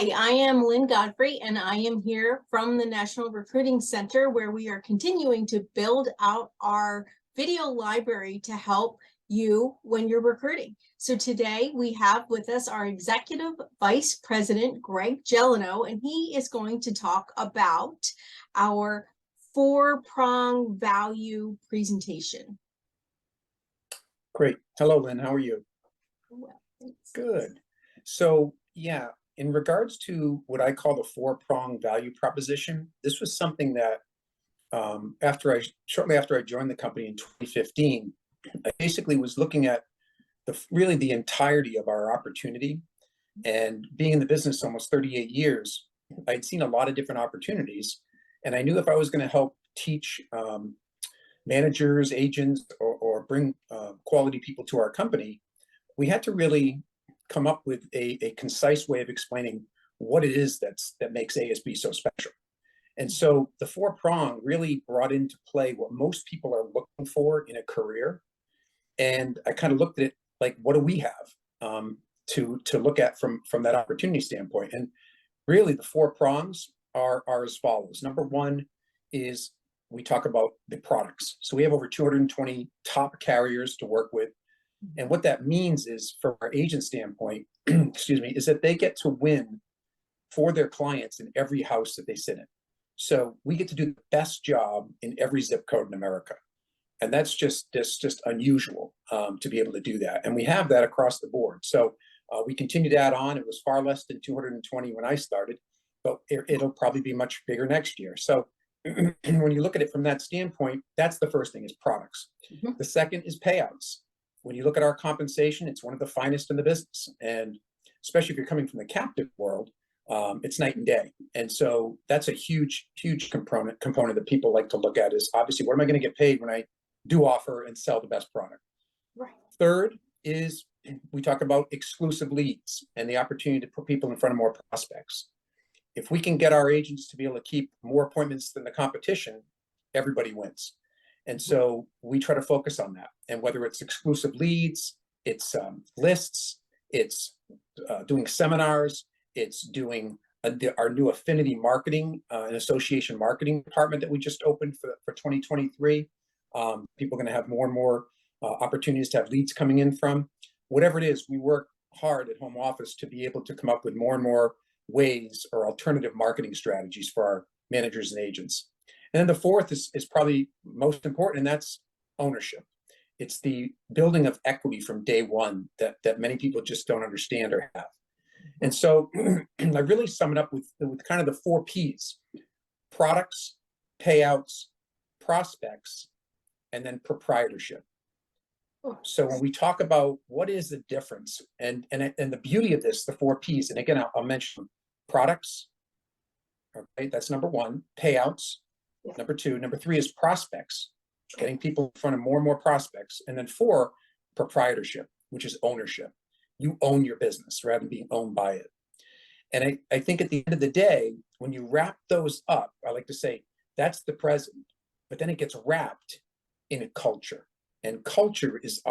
Hi, I am Lynn Godfrey, and I am here from the National Recruiting Center, where we are continuing to build out our video library to help you when you're recruiting. So today we have with us our Executive Vice President, Greg Gelineau, and he is going to talk about our four-prong value presentation. Great. Hello, Lynn. How are you? Well, thanks. Good. So, yeah, in regards to what I call the four-prong value proposition, this was something that shortly after I joined the company in 2015, I basically was looking at really the entirety of our opportunity. And being in the business almost 38 years, I'd seen a lot of different opportunities. And I knew if I was going to help teach managers, agents, or bring quality people to our company, we had to really come up with a concise way of explaining what it is that makes ASB so special. And so the four-prong really brought into play what most people are looking for in a career. And I kind of looked at it like, what do we have to look at from that opportunity standpoint? And really the four prongs are as follows. Number one is we talk about the products. So we have over 220 top carriers to work with. And what that means is, from our agent standpoint, excuse me, is that they get to win for their clients in every house that they sit in. So we get to do the best job in every zip code in America. And that's just unusual to be able to do that. And we have that across the board. So we continue to add on. It was far less than 220 when I started, but it'll probably be much bigger next year. So when you look at it from that standpoint, that's the first thing, is products. Mm-hmm. The second is payouts. When you look at our compensation, it's one of the finest in the business. And especially if you're coming from the captive world, it's night and day. And so that's a huge component that people like to look at, is obviously, what am I going to get paid when I do offer and sell the best product? Right. Third is we talk about exclusive leads and the opportunity to put people in front of more prospects. If we can get our agents to be able to keep more appointments than the competition, everybody wins. And so we try to focus on that. And whether it's exclusive leads, it's lists, it's doing seminars, it's doing our new affinity marketing and association marketing department that we just opened for 2023. People are going to have more and more opportunities to have leads coming in from. Whatever it is, we work hard at home office to be able to come up with more and more ways or alternative marketing strategies for our managers and agents. And then the fourth is probably most important, and that's ownership. It's the building of equity from day one that many people just don't understand or have. And so I really sum it up with kind of the 4 Ps: products, payouts, prospects, and then proprietorship. So when we talk about what is the difference, and the beauty of this, the 4 Ps, and again, I'll mention products. Okay, that's number 1. Payouts, number 2. Number 3 is prospects, getting people in front of more and more prospects. And then 4, proprietorship, which is ownership. You own your business rather than being owned by it. And I think at the end of the day, when you wrap those up, I like to say that's the present, but then it gets wrapped in a culture. And culture is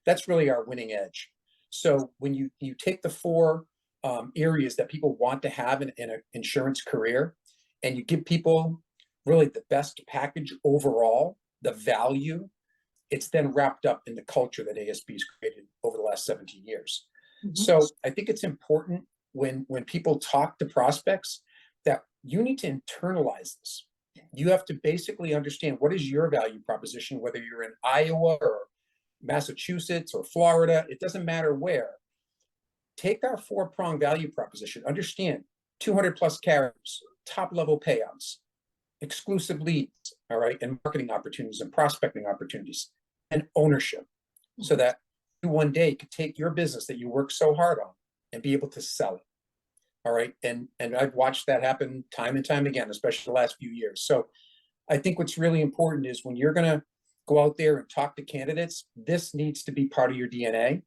that's really our winning edge. So when you take the 4 areas that people want to have in an insurance career, and you give people really the best package overall, the value, it's then wrapped up in the culture that ASB has created over the last 17 years. Mm-hmm. So I think it's important when people talk to prospects that you need to internalize this. You have to basically understand, what is your value proposition, whether you're in Iowa or Massachusetts or Florida, it doesn't matter where. Take our 4-prong value proposition, understand 200 plus carriers, top level payouts, exclusive leads, all right, and marketing opportunities and prospecting opportunities, and ownership, so that you one day could take your business that you work so hard on and be able to sell it. All right. And I've watched that happen time and time again, especially the last few years. So I think what's really important is, when you're going to go out there and talk to candidates, this needs to be part of your DNA.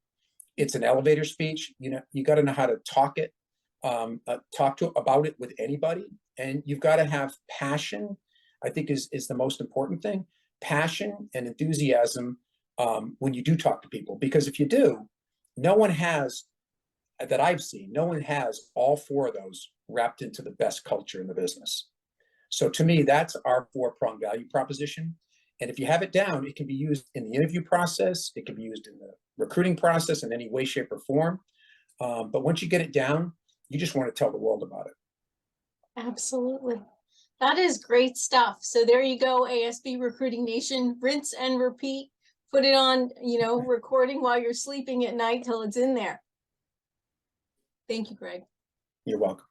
It's an elevator speech. You got to know how to talk about it with anybody. And you've got to have passion, I think is the most important thing. Passion and enthusiasm when you do talk to people, because if you do, no one has that I've seen, no one has all four of those wrapped into the best culture in the business. So to me, that's our four-prong value proposition. And if you have it down, it can be used in the interview process. It can be used in the recruiting process in any way, shape, or form. But once you get it down, you just want to tell the world about it. Absolutely. That is great stuff. So there you go, ASB Recruiting Nation, rinse and repeat. Put it on, recording while you're sleeping at night till it's in there. Thank you, Greg. You're welcome.